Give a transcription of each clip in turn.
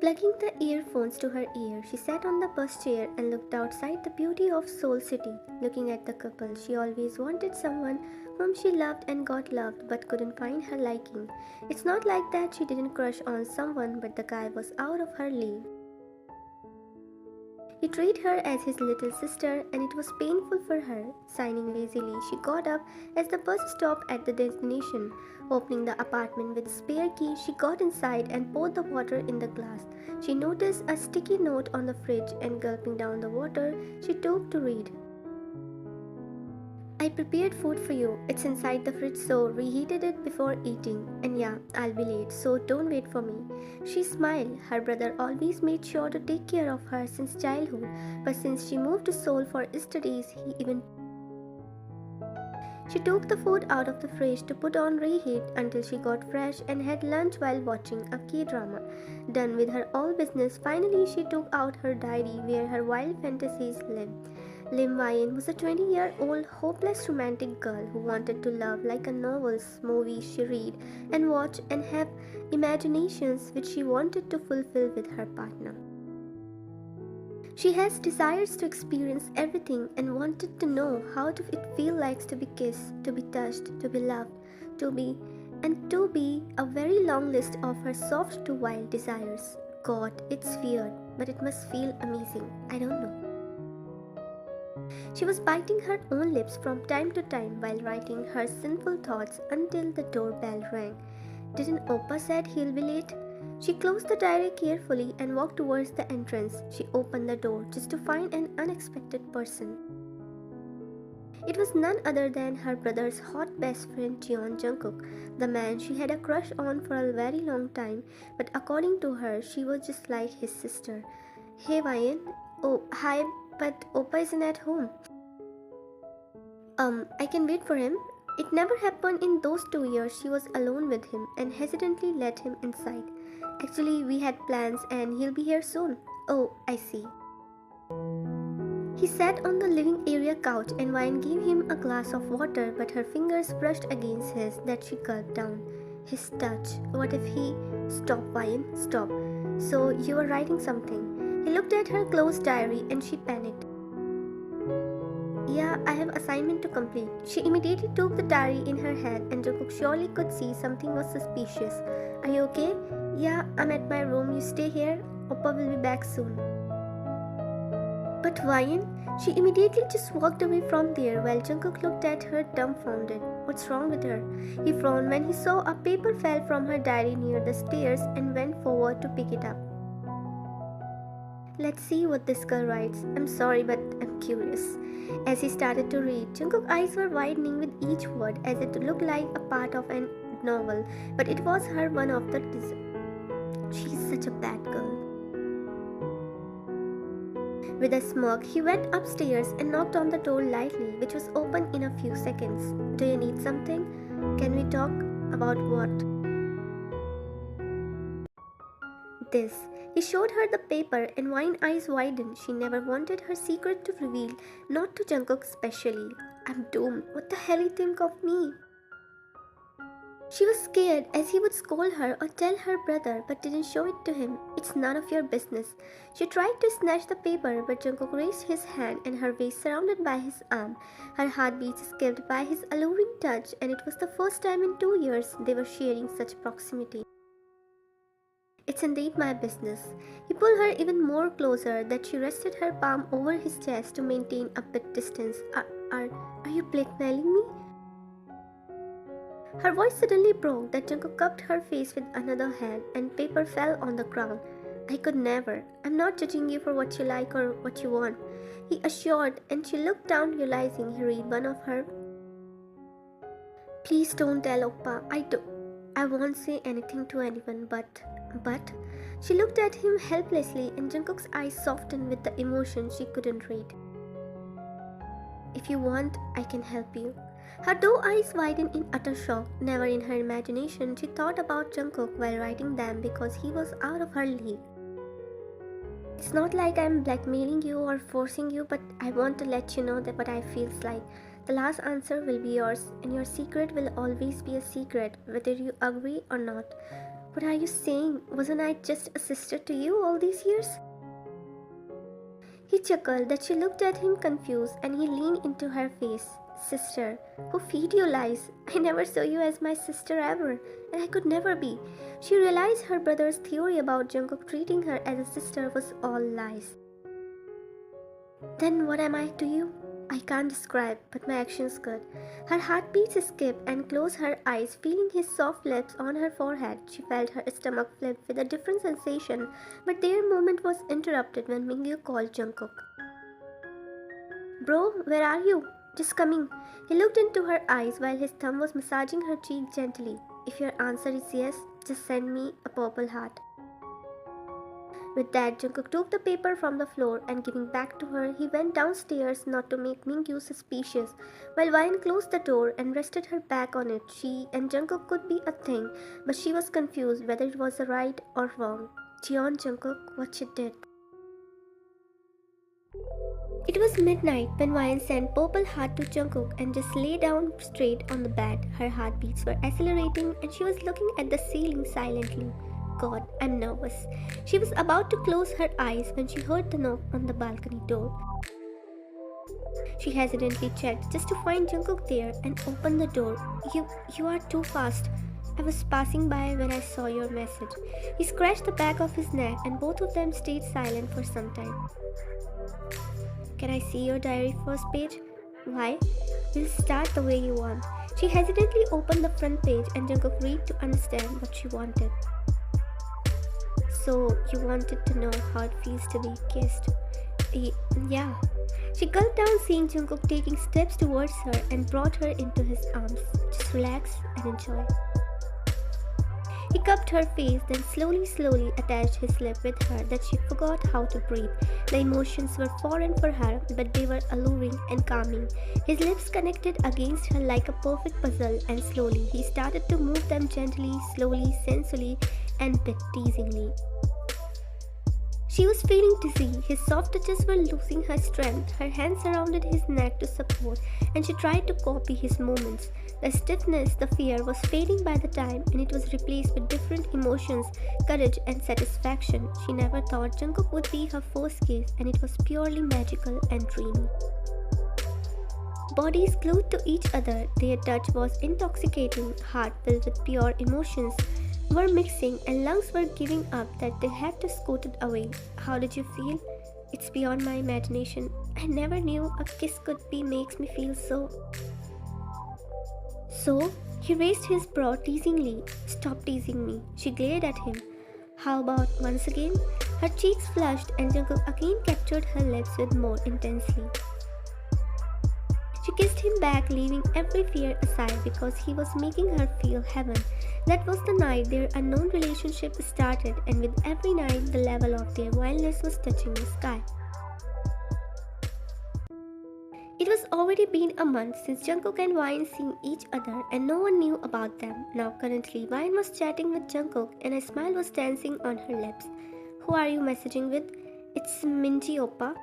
Plugging the earphones to her ear, she sat on the bus chair and looked outside the beauty of Seoul City. Looking at the couple, she always wanted someone whom she loved and got loved but couldn't find her liking. It's not like that she didn't crush on someone, but the guy was out of her league. He treated her as his little sister, and it was painful for her. Sighing lazily, she got up as the bus stopped at the destination. Opening the apartment with a spare key, she got inside and poured the water in the glass. She noticed a sticky note on the fridge, and gulping down the water, she took to read. I prepared food for you. It's inside the fridge, so reheated it before eating. And yeah, I'll be late, so don't wait for me. She smiled. Her brother always made sure to take care of her since childhood, but since she moved to Seoul for studies, She took the food out of the fridge to put on reheat until she got fresh and had lunch while watching a K-drama. Done with her all business, finally she took out her diary where her wild fantasies lived. Lim Wyan was a 20-year-old hopeless romantic girl who wanted to love like a novels, movies she read and watch, and have imaginations which she wanted to fulfill with her partner. She has desires to experience everything and wanted to know how it feels like to be kissed, to be touched, to be loved, to be a very long list of her soft to wild desires. God, it's weird, but it must feel amazing. I don't know. She was biting her own lips from time to time while writing her sinful thoughts until the doorbell rang. Didn't Oppa said he'll be late? She closed the diary carefully and walked towards the entrance. She opened the door just to find an unexpected person. It was none other than her brother's hot best friend Jeonjungkook, the man she had a crush on for a very long time, but according to her, she was just like his sister. Hey Wyan. Oh, hi, but Oppa isn't at home. I can wait for him. It never happened in those 2 years she was alone with him and hesitantly let him inside. Actually, we had plans and he'll be here soon. Oh, I see. He sat on the living area couch and Wyan gave him a glass of water, but her fingers brushed against his that she gulped down. His touch. What if he... Stop, Wyan, stop. So, you were writing something. He looked at her closed diary and she panicked. Yeah, I have assignment to complete. She immediately took the diary in her hand and Jungkook surely could see something was suspicious. Are you okay? Yeah, I'm at my room. You stay here. Oppa will be back soon. But Wyan, she immediately just walked away from there while Jungkook looked at her dumbfounded. What's wrong with her? He frowned when he saw a paper fell from her diary near the stairs and went forward to pick it up. Let's see what this girl writes. I'm sorry, but I'm curious. As he started to read, Jungkook's eyes were widening with each word as it looked like a part of a novel, but it was her one of the She's such a bad girl. With a smirk, he went upstairs and knocked on the door lightly, which was opened in a few seconds. Do you need something? Can we talk? About what? This. He showed her the paper and Wyan's eyes widened. She never wanted her secret to reveal, not to Jungkook especially. I'm doomed. What the hell you think of me? She was scared as he would scold her or tell her brother, but didn't show it to him. It's none of your business. She tried to snatch the paper, but Jungkook raised his hand and her waist surrounded by his arm. Her heartbeats skipped by his alluring touch, and it was the first time in 2 years they were sharing such proximity. It's indeed my business. He pulled her even more closer that she rested her palm over his chest to maintain a bit distance. Are you blackmailing me? Her voice suddenly broke that Jungkook cupped her face with another hand and paper fell on the ground. I could never. I'm not judging you for what you like or what you want, he assured, and she looked down realizing he read one of her. Please don't tell Oppa. I won't say anything to anyone, but... She looked at him helplessly and Jungkook's eyes softened with the emotion she couldn't read. If you want, I can help you. Her doe eyes widened in utter shock. Never in her imagination she thought about Jungkook while writing them because he was out of her league. It's not like I'm blackmailing you or forcing you, but I want to let you know that what I feel like. The last answer will be yours, and your secret will always be a secret, whether you agree or not. What are you saying? Wasn't I just a sister to you all these years? He chuckled that she looked at him confused and he leaned into her face. Sister, who feed you lies? I never saw you as my sister ever, and I could never be. She realized her brother's theory about Jungkook treating her as a sister was all lies. Then what am I to you? I can't describe, but my actions could. Her heartbeats skip and closed her eyes, feeling his soft lips on her forehead. She felt her stomach flip with a different sensation, but their moment was interrupted when Mingyu called Jungkook. Bro, where are you? Just coming. He looked into her eyes while his thumb was massaging her cheek gently. If your answer is yes, just send me a purple heart. With that, Jungkook took the paper from the floor and giving back to her, he went downstairs not to make Mingyu suspicious. While Wine closed the door and rested her back on it, she and Jungkook could be a thing, but she was confused whether it was right or wrong. Jeonjungkook, what she did. It was midnight when Wine sent Purple Heart to Jungkook and just lay down straight on the bed. Her heartbeats were accelerating and she was looking at the ceiling silently. God, I'm nervous. She was about to close her eyes when she heard the knock on the balcony door. She hesitantly checked just to find Jungkook there and opened the door. You are too fast. I was passing by when I saw your message. He scratched the back of his neck and both of them stayed silent for some time. Can I see your diary first page? Why? We'll start the way you want. She hesitantly opened the front page and Jungkook read to understand what she wanted. So, you wanted to know how it feels to be kissed? Yeah. She gulped down seeing Jungkook taking steps towards her and brought her into his arms. Just relax and enjoy. He cupped her face, then slowly attached his lip with her that she forgot how to breathe. The emotions were foreign for her, but they were alluring and calming. His lips connected against her like a perfect puzzle, and slowly he started to move them gently, slowly, sensually, and bit teasingly. She was feeling dizzy, his soft touches were losing her strength, her hands surrounded his neck to support, and she tried to copy his movements. The stiffness, the fear was fading by the time, and it was replaced with different emotions, courage and satisfaction. She never thought Jungkook would be her first kiss, and it was purely magical and dreamy. Bodies glued to each other, their touch was intoxicating, heart filled with pure emotions were mixing and lungs were giving up that they had to scoot it away. How did you feel? It's beyond my imagination. I never knew a kiss could be makes me feel so. So, he raised his brow teasingly. Stop teasing me. She glared at him. How about once again? Her cheeks flushed and Jungkook again captured her lips with more intensely. She kissed him back, leaving every fear aside because he was making her feel heaven. That was the night their unknown relationship started, and with every night the level of their wildness was touching the sky. It was already been a month since Jungkook and Wine seen each other and no one knew about them. Now currently Wine was chatting with Jungkook and a smile was dancing on her lips. Who are you messaging with? It's Minji Oppa.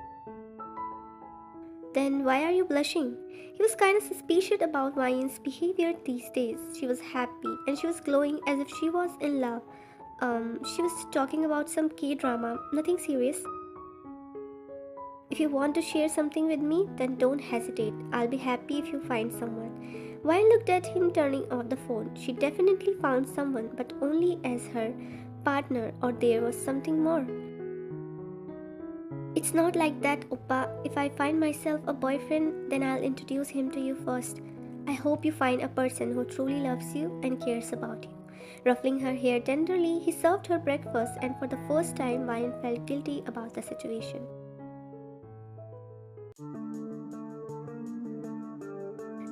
Then why are you blushing? He was kind of suspicious about Wine's behavior these days. She was happy and she was glowing as if she was in love. She was talking about some K-drama, nothing serious. If you want to share something with me, then don't hesitate. I'll be happy if you find someone. Wine looked at him turning off the phone. She definitely found someone, but only as her partner, or there was something more. It's not like that, Oppa. If I find myself a boyfriend, then I'll introduce him to you first. I hope you find a person who truly loves you and cares about you. Ruffling her hair tenderly, he served her breakfast, and for the first time, Wine felt guilty about the situation.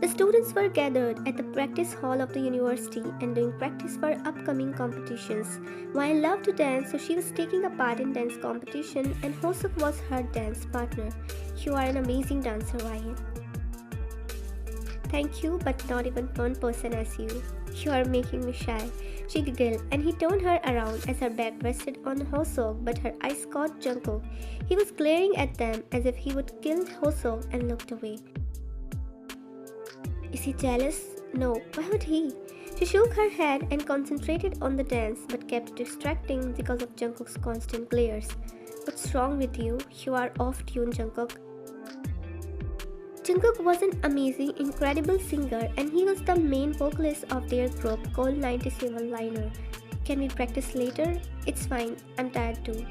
The students were gathered at the practice hall of the university and doing practice for upcoming competitions. Wine loved to dance, so she was taking a part in dance competition and Hosuk was her dance partner. You are an amazing dancer, Wine. Thank you, but not even one person as you. You are making me shy. She giggled and he turned her around as her back rested on Hosuk, but her eyes caught Jungkook. He was glaring at them as if he would kill Hosuk and looked away. Is he jealous? No, why would he? She shook her head and concentrated on the dance but kept distracting because of Jungkook's constant glares. What's wrong with you? You are off tune, Jungkook. Jungkook was an amazing, incredible singer and he was the main vocalist of their group called 97 Liner. Can we practice later? It's fine, I'm tired too.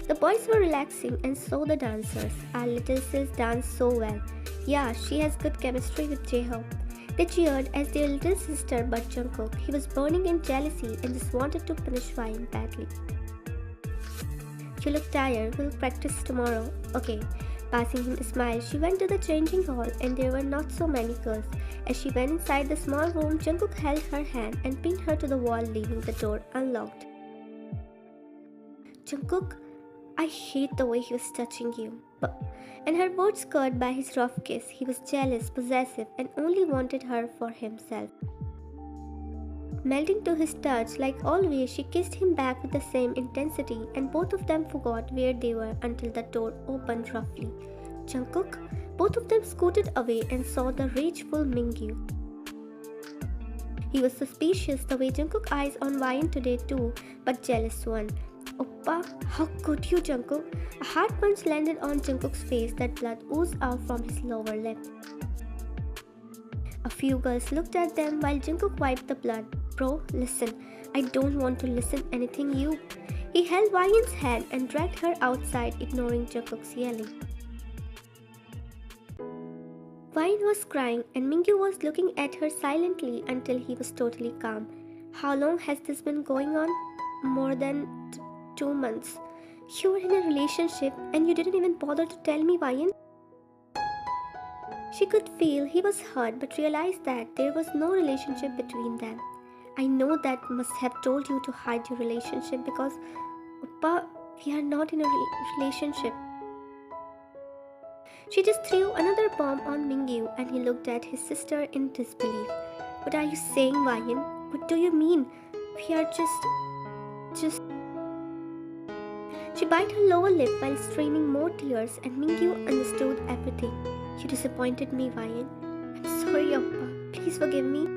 The boys were relaxing and so the dancers. Our little sis danced so well. Yeah, she has good chemistry with Jkff. They cheered as their little sister but Jungkook. He was burning in jealousy and just wanted to punish Ryan badly. You look tired, we'll practice tomorrow. Okay. Passing him a smile, she went to the changing hall and there were not so many girls. As she went inside the small room, Jungkook held her hand and pinned her to the wall, leaving the door unlocked. Jungkook, I hate the way he was touching you. And her words caught by his rough kiss. He was jealous, possessive, and only wanted her for himself. Melting to his touch, like always, she kissed him back with the same intensity, and both of them forgot where they were until the door opened roughly. Jungkook? Both of them scooted away and saw the rageful Mingyu. He was suspicious the way Jungkook's eyes on Ryan today too, but jealous one. Oppa, how could you, Jungkook? A hard punch landed on Jungkook's face that blood oozed out from his lower lip. A few girls looked at them while Jungkook wiped the blood. Bro, listen, I don't want to listen anything you. He held Ryan's hand and dragged her outside, ignoring Jungkook's yelling. Ryan was crying and Mingyu was looking at her silently until he was totally calm. How long has this been going on? More than 2 months. You were in a relationship and you didn't even bother to tell me, Ryan. She could feel he was hurt but realized that there was no relationship between them. I know that must have told you to hide your relationship because, Oppa, we are not in a relationship. She just threw another bomb on Mingyu and he looked at his sister in disbelief. What are you saying, Ryan? What do you mean? We are just... She bit her lower lip while streaming more tears and Mingyu understood everything. You disappointed me, Ryan. I'm sorry, Oppa. Please forgive me.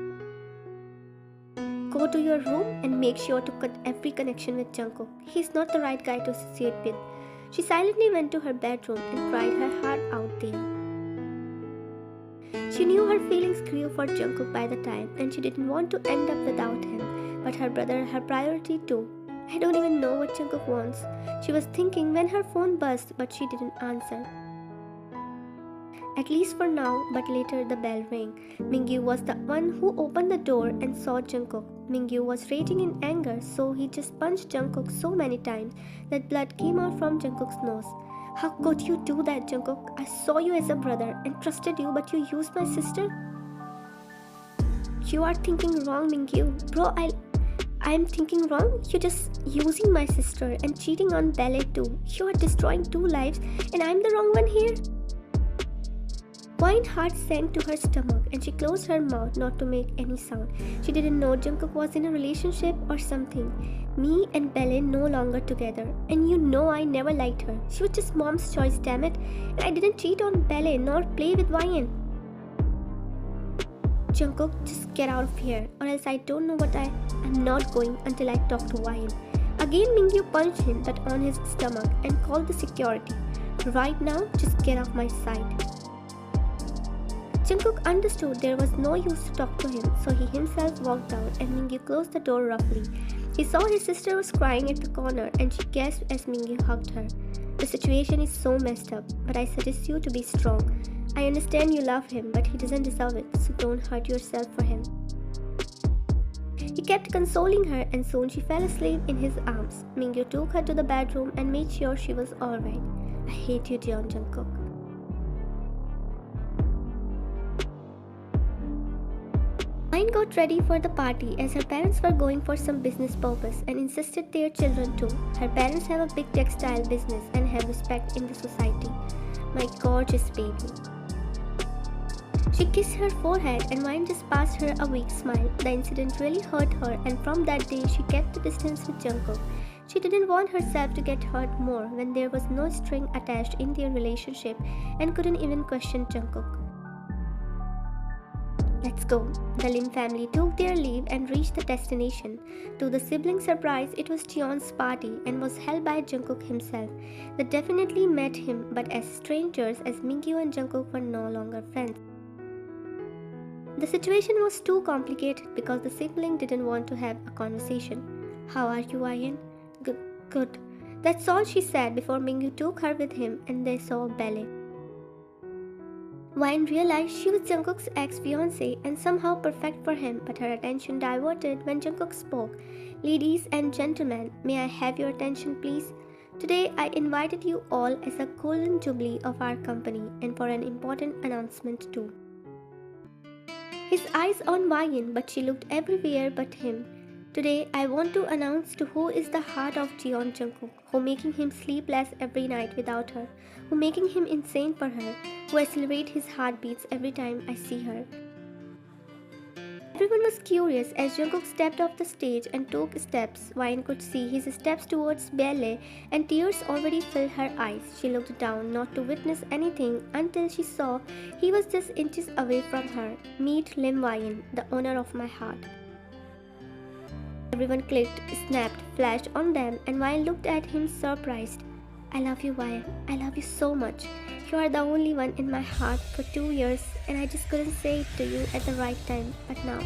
Go to your room and make sure to cut every connection with Jungkook. He's not the right guy to associate with. She silently went to her bedroom and cried her heart out there. She knew her feelings grew for Jungkook by the time and she didn't want to end up without him. But her brother her priority too. I don't even know what Jungkook wants. She was thinking when her phone buzzed but she didn't answer. At least for now, but later the bell rang. Mingyu was the one who opened the door and saw Jungkook. Mingyu was raging in anger, so he just punched Jungkook so many times that blood came out from Jungkook's nose. How could you do that, Jungkook? I saw you as a brother and trusted you, but you used my sister? You are thinking wrong, Mingyu. Bro, I'm thinking wrong? You're just using my sister and cheating on Ballet too. You are destroying 2 lives and I'm the wrong one here? Wine's heart sank to her stomach and she closed her mouth not to make any sound. She didn't know Jungkook was in a relationship or something. Me and Belle no longer together. And you know I never liked her. She was just mom's choice, damn it. And I didn't cheat on Belle nor play with Wine. Jungkook, just get out of here or else I don't know what I'm not going until I talk to Wine. Again Mingyu punched him but on his stomach and called the security. Right now, just get off my side. Jungkook understood there was no use to talk to him, so he himself walked out and Mingyu closed the door roughly. He saw his sister was crying at the corner and she gasped as Mingyu hugged her. The situation is so messed up, but I suggest you to be strong. I understand you love him, but he doesn't deserve it, so don't hurt yourself for him. He kept consoling her and soon she fell asleep in his arms. Mingyu took her to the bedroom and made sure she was alright. I hate you, Jungkook. Mine got ready for the party as her parents were going for some business purpose and insisted their children too. Her parents have a big textile business and have respect in the society. My gorgeous baby. She kissed her forehead and Wine just passed her a weak smile. The incident really hurt her and from that day she kept the distance with Jungkook. She didn't want herself to get hurt more when there was no string attached in their relationship and couldn't even question Jungkook. Let's go. The Lim family took their leave and reached the destination. To the siblings' surprise, it was Cheon's party and was held by Jungkook himself. They definitely met him, but as strangers, as Mingyu and Jungkook were no longer friends. The situation was too complicated because the sibling didn't want to have a conversation. How are you, Ian? Good. That's all she said before Mingyu took her with him and they saw ballet. Wine realized she was Jungkook's ex-fiancée and somehow perfect for him, but her attention diverted when Jungkook spoke. Ladies and gentlemen, may I have your attention please? Today I invited you all as a golden jubilee of our company and for an important announcement too. His eyes on Wine, but she looked everywhere but him. Today, I want to announce to who is the heart of Jungkook, who making him sleep less every night without her, who making him insane for her, who accelerate his heartbeats every time I see her. Everyone was curious as Jungkook stepped off the stage and took steps. Wine could see his steps towards ballet and tears already filled her eyes. She looked down not to witness anything until she saw he was just inches away from her. Meet Lim Wine, the owner of my heart. Everyone clicked, snapped, flashed on them, and Wine looked at him surprised. I love you, Wine. I love you so much. You are the only one in my heart for 2 years, and I just couldn't say it to you at the right time, but now.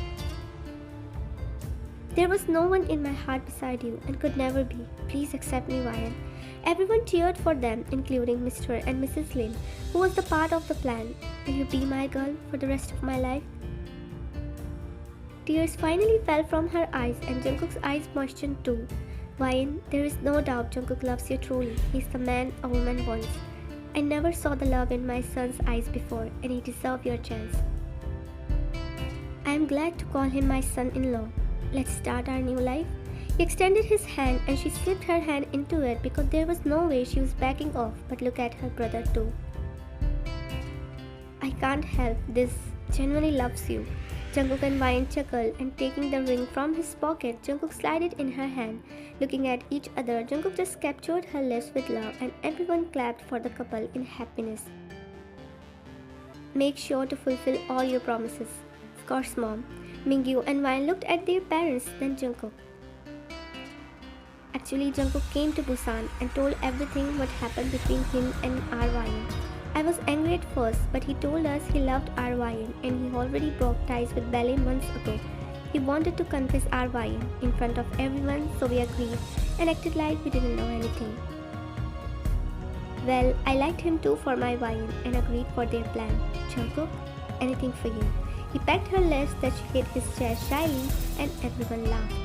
There was no one in my heart beside you, and could never be. Please accept me, Wine. Everyone cheered for them, including Mr. and Mrs. Lim, who was the part of the plan. Will you be my girl for the rest of my life? Tears finally fell from her eyes and Jungkook's eyes moistened too. Wine, there is no doubt Jungkook loves you truly. He's the man a woman wants. I never saw the love in my son's eyes before and he deserves your chance. I am glad to call him my son-in-law. Let's start our new life. He extended his hand and she slipped her hand into it because there was no way she was backing off, but look at her brother too. I can't help this. Genuinely loves you. Jungkook and Wine chuckled and taking the ring from his pocket, Jungkook slid it in her hand. Looking at each other, Jungkook just captured her lips with love and everyone clapped for the couple in happiness. Make sure to fulfill all your promises. Of course, Mom. Mingyu and Wine looked at their parents, then Jungkook. Actually, Jungkook came to Busan and told everything what happened between him and our Wine. I was angry at first, but he told us he loved our Wine and he already broke ties with ballet months ago. He wanted to confess our Wine in front of everyone, so we agreed and acted like we didn't know anything. Well, I liked him too for my Wine and agreed for their plan. Jungkook, anything for you. He pecked her lips that she hit his chest shyly and everyone laughed.